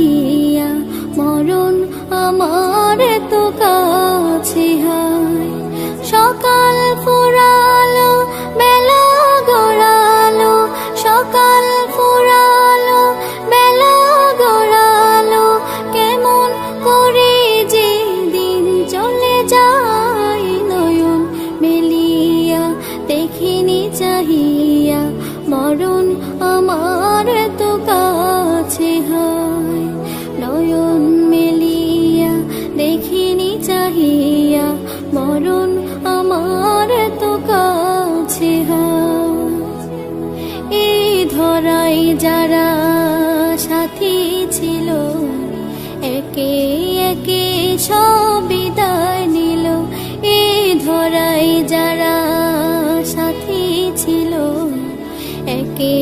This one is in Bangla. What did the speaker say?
চাহিয়া মরণ আমার তো কাছে হায়। সকাল ফুরালো বেলা গড়ালো, সকাল ফুরালো বেলা গড়ালো, কেমন করে যে দিন চলে যায় নয়ন মেলিয়া দেখিনি চাহিয়া মরণ আমার তো কাছে হায়। নয়ন মেলিয়া দেখিনি চাহিয়া মরণ আমার তো কাছে হায়। এই ধরাই যারা সাথী ছিল একে একে সব বিদায় নিল। এই ধরাই যারা সাথী ছিল একে